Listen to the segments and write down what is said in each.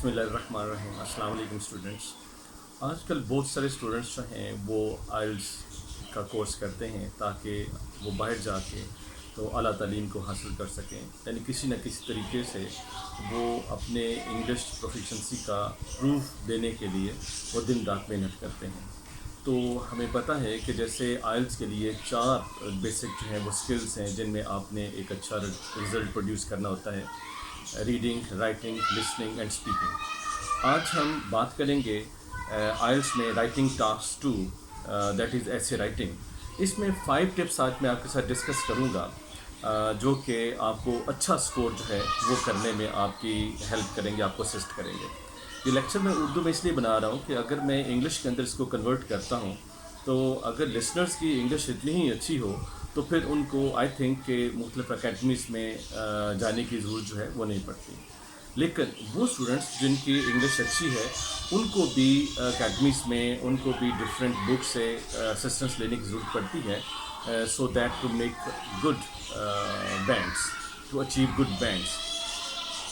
बिस्मिल्लाहिर्रहमानिर्रहीम। अस्सलाम वालेकुम स्टूडेंट्स। आजकल बहुत सारे स्टूडेंट्स जो हैं वो आइल्स का कोर्स करते हैं ताकि वो बाहर जाके तो आला तालीम को हासिल कर सकें, यानी किसी न किसी तरीके से वो अपने इंग्लिश प्रोफिशेंसी का प्रूफ देने के लिए वो दिन रात मेहनत करते हैं। तो हमें पता है कि जैसे आइल्स के लिए 4 बेसिक जो हैं वो स्किल्स हैं जिनमें आपने एक अच्छा रिज़ल्ट प्रोड्यूस करना होता है: reading, writing, listening and speaking. आज हम बात करेंगे आइल्स में राइटिंग टास्क 2, दैट इज़ ऐसे राइटिंग। इसमें 5 टिप्स आज मैं आपके साथ डिस्कस करूँगा जो कि आपको अच्छा स्कोर जो है वो करने में आपकी हेल्प करेंगे, आपको असिस्ट करेंगे। ये लेक्चर मैं उर्दू में इसलिए बना रहा हूँ कि अगर मैं इंग्लिश के अंदर इसको कन्वर्ट करता हूँ तो अगर लिसनर्स की इंग्लिश इतनी ही अच्छी हो तो फिर उनको आई थिंक कि मुख्तलिफ अकेडमीज़ में जाने की ज़रूरत जो है वो नहीं पड़ती। लेकिन वो स्टूडेंट्स जिनकी इंग्लिश अच्छी है उनको भी अकेडमीज़ में उनको भी डिफरेंट बुक से असिस्टेंस लेने की ज़रूरत पड़ती है so that to make good bands, to achieve good bands.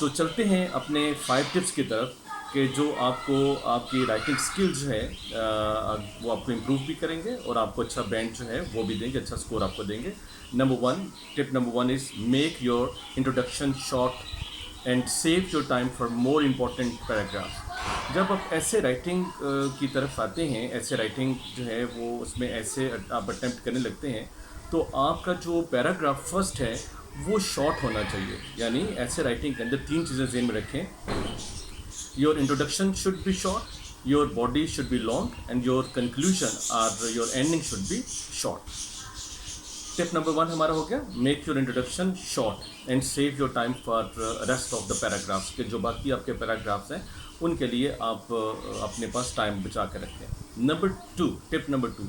तो चलते हैं अपने 5 टिप्स की तरफ कि जो आपको आपकी राइटिंग स्किल जो है वो आपको इम्प्रूव भी करेंगे और आपको अच्छा बैंड जो है वो भी देंगे, अच्छा स्कोर आपको देंगे। Tip number 1 is make your introduction short and save your time for more important paragraph. जब आप ऐसे राइटिंग की तरफ आते हैं, ऐसे राइटिंग जो है वो उसमें ऐसे आप अटैम्प्ट करने लगते हैं तो आपका जो पैराग्राफ फर्स्ट है वो शॉर्ट होना चाहिए। यानी ऐसे राइटिंग के अंदर 3 चीज़ें ज़हन में रखें: your introduction should be short, your body should be long and your conclusion or your ending should be short. Tip number 1 हमारा हो गया, make your introduction short and save your time for rest of the paragraphs। के जो बाकी आपके paragraphs हैं उनके लिए आप अपने पास टाइम बचा कर रखें। Tip number 2,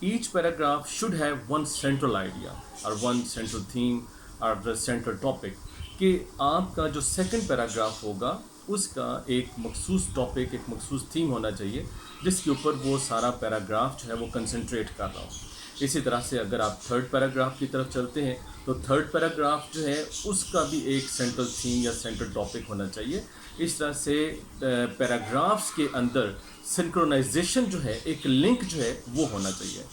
each paragraph should have one central idea or one central theme or the central topic। कि आपका जो सेकंड पैराग्राफ होगा उसका एक मखसूस टॉपिक, एक मखसूस थीम होना चाहिए जिसके ऊपर वो सारा पैराग्राफ जो है वो कंसंट्रेट कर रहा हो। इसी तरह से अगर आप थर्ड पैराग्राफ की तरफ चलते हैं तो थर्ड पैराग्राफ जो है उसका भी एक सेंट्रल थीम या सेंट्रल टॉपिक होना चाहिए। इस तरह से पैराग्राफ्स के अंदर सिंक्रोनाइजेशन जो है, एक लिंक जो है वो होना चाहिए।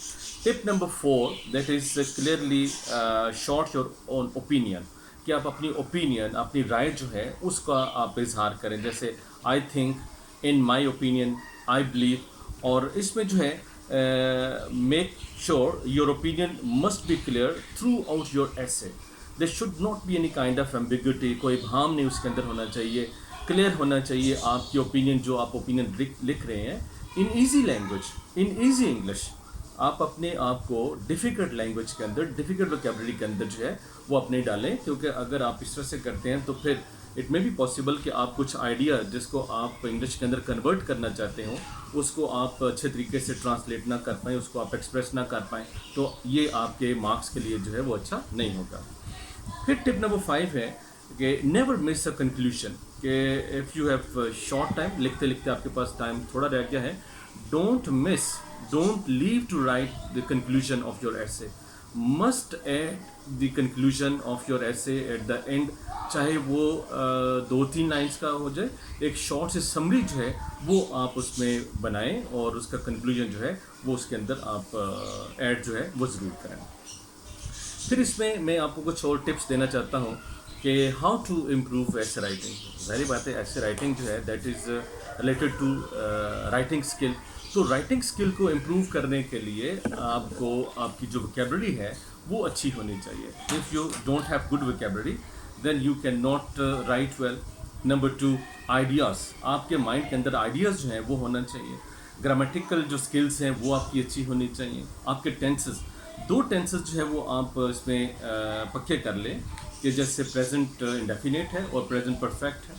Tip number 4, that is clearly short your own opinion. कि आप अपनी ओपिनियन, अपनी राय जो है उसका आप इजहार करें, जैसे I think, in my opinion, I believe. और इसमें जो है make sure your opinion must be clear throughout your essay. There should not be any kind of ambiguity, कोई भाम नहीं उसके अंदर होना चाहिए, क्लियर होना चाहिए आपकी ओपिनियन। जो आप ओपिनियन लिख रहे हैं इन ईजी लैंग्वेज, इन ईजी इंग्लिश, आप अपने आप को डिफ़िकल्ट लैंग्वेज के अंदर, डिफ़िकल्ट वोकैबुलरी के अंदर जो है वो अपने डालें। क्योंकि अगर आप इस तरह से करते हैं तो फिर इट मे बी पॉसिबल कि आप कुछ आइडिया जिसको आप इंग्लिश के अंदर कन्वर्ट करना चाहते हो उसको आप अच्छे तरीके से ट्रांसलेट ना कर पाएँ, उसको आप एक्सप्रेस ना कर पाएँ, तो ये आपके मार्क्स के लिए जो है वो अच्छा नहीं होगा। फिर टिप नंबर 5 है कि नेवर मिस अ कंक्लूजन। कि if you have short time, लिखते लिखते आपके पास टाइम थोड़ा रह गया है, don't leave to write the conclusion of your essay, must add the conclusion of your essay at the end। चाहे वो 2-3 लाइन्स का हो जाए, एक शॉर्ट सी समरी जो है वो आप उसमें बनाएं और उसका कंक्लूजन जो है वो उसके अंदर आप ऐड जो है वो ज़रूर करें। फिर इसमें मैं आपको कुछ और टिप्स देना चाहता हूँ कि how to improve essay writing. ज़ाहिर बात है ऐसे राइटिंग जो है that is related to writing skill. तो राइटिंग स्किल को इम्प्रूव करने के लिए आपको आपकी जो वोकैबुलरी है वो अच्छी होनी चाहिए। If you don't have good vocabulary then you can not write well. Number 2, ideas, आपके माइंड के अंदर आइडियाज़ जो हैं वो होना चाहिए। ग्रामेटिकल जो स्किल्स हैं वो आपकी अच्छी होनी चाहिए। आपके टेंसेस, 2 टेंसेस जो है वो आप इसमें पक्के कर लें कि जैसे प्रेजेंट इंडेफिनिट है और प्रेजेंट परफेक्ट है।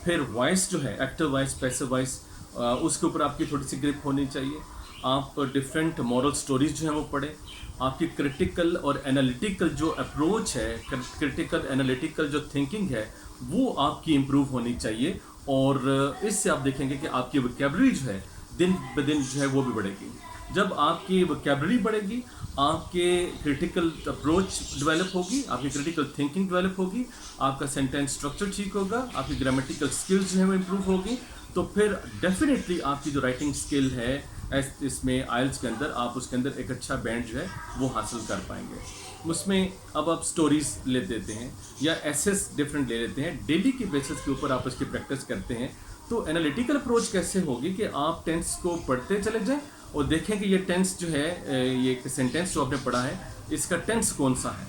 फिर वॉइस जो है, एक्टिव वॉइस, पैसिव वॉइस, उसके ऊपर आपकी थोड़ी सी ग्रिप होनी चाहिए। आप डिफरेंट मॉरल स्टोरीज जो हैं वो पढ़ें। आपकी क्रिटिकल और एनालिटिकल जो अप्रोच है, क्रिटिकल एनालिटिकल जो थिंकिंग है वो आपकी इम्प्रूव होनी चाहिए। और इससे आप देखेंगे कि आपकी वोकैबुलरी जो है दिन ब दिन जो है वो भी बढ़ेगी। جب آپ کی وکیبلری بڑھے گی، آپ کے کریٹیکل اپروچ ڈیولپ ہوگی، آپ کی کریٹیکل تھنکنگ ڈیولپ ہوگی، آپ کا سینٹینس اسٹرکچر ٹھیک ہوگا، آپ کی گرامیٹیکل اسکلز جو ہیں وہ امپروو ہوگی، تو پھر ڈیفینیٹلی آپ کی جو رائٹنگ اسکل ہے اس میں آئلس کے اندر، آپ اس کے اندر ایک اچھا بینڈ جو ہے وہ حاصل کر پائیں گے. اس میں اب آپ سٹوریز لے دیتے ہیں یا ایسیز ڈفرینٹ لے لیتے ہیں، ڈیلی کے بیسس کے اوپر آپ اس کی پریکٹس کرتے ہیں. تو انالیٹیکل اپروچ کیسے ہوگی کہ آپ ٹینس کو پڑھتے چلے جائیں اور دیکھیں کہ یہ ٹینس جو ہے، یہ ایک سینٹینس جو آپ نے پڑھا ہے اس کا ٹینس کون سا ہے.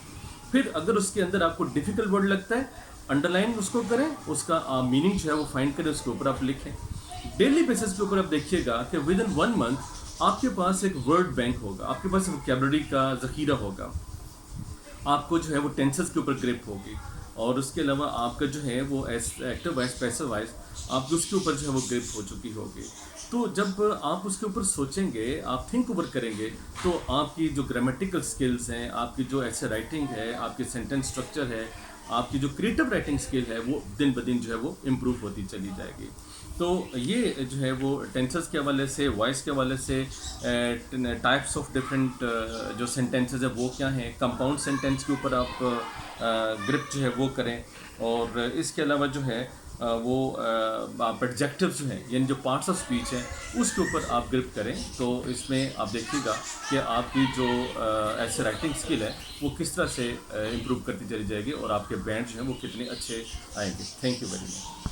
پھر اگر اس کے اندر آپ کو ڈیفیکلٹ ورڈ لگتا ہے، انڈر لائن اس کو کریں، اس کا میننگ جو ہے وہ فائنڈ کریں، اس کے اوپر آپ لکھیں. ڈیلی بیسس کے اوپر آپ دیکھیے گا کہ ود ان 1 month آپ کے پاس ایک ورڈ بینک ہوگا، آپ کے پاس وکیبلری کا ذخیرہ ہوگا، آپ کو جو ہے وہ ٹینسز کے اوپر گرپ ہوگی، اور اس کے علاوہ آپ کا جو ہے وہ ایکٹیو وائز پیسو وائز آپ اس کے اوپر جو ہے وہ گرپ ہو چکی ہوگی. تو جب آپ اس کے اوپر سوچیں گے، آپ تھنک اوور کریں گے، تو آپ کی جو گرامیٹیکل سکلز ہیں، آپ کی جو ایسے رائٹنگ ہے، آپ کی سینٹینس اسٹرکچر ہے، آپ کی جو کریٹو رائٹنگ سکل ہے، وہ دن بدن جو ہے وہ امپروو ہوتی چلی جائے گی. تو یہ جو ہے وہ ٹینسز کے حوالے سے، وائس کے حوالے سے، ٹائپس آف ڈفرینٹ جو سینٹینسز ہیں وہ کیا ہیں، کمپاؤنڈ سینٹینس کے اوپر آپ گرپ جو ہے وہ کریں. اور اس کے علاوہ جو ہے وہ آپ ایڈجیکٹیو جو ہیں، یعنی جو پارٹس آف اسپیچ ہیں اس کے اوپر آپ گرپ کریں. تو اس میں آپ دیکھیے گا کہ آپ کی جو ایسے رائٹنگ اسکل ہے وہ کس طرح سے امپروو کرتی چلی جائے گی، اور آپ کے بینڈ جو ہیں وہ کتنے اچھے آئیں گے. Thank you very much.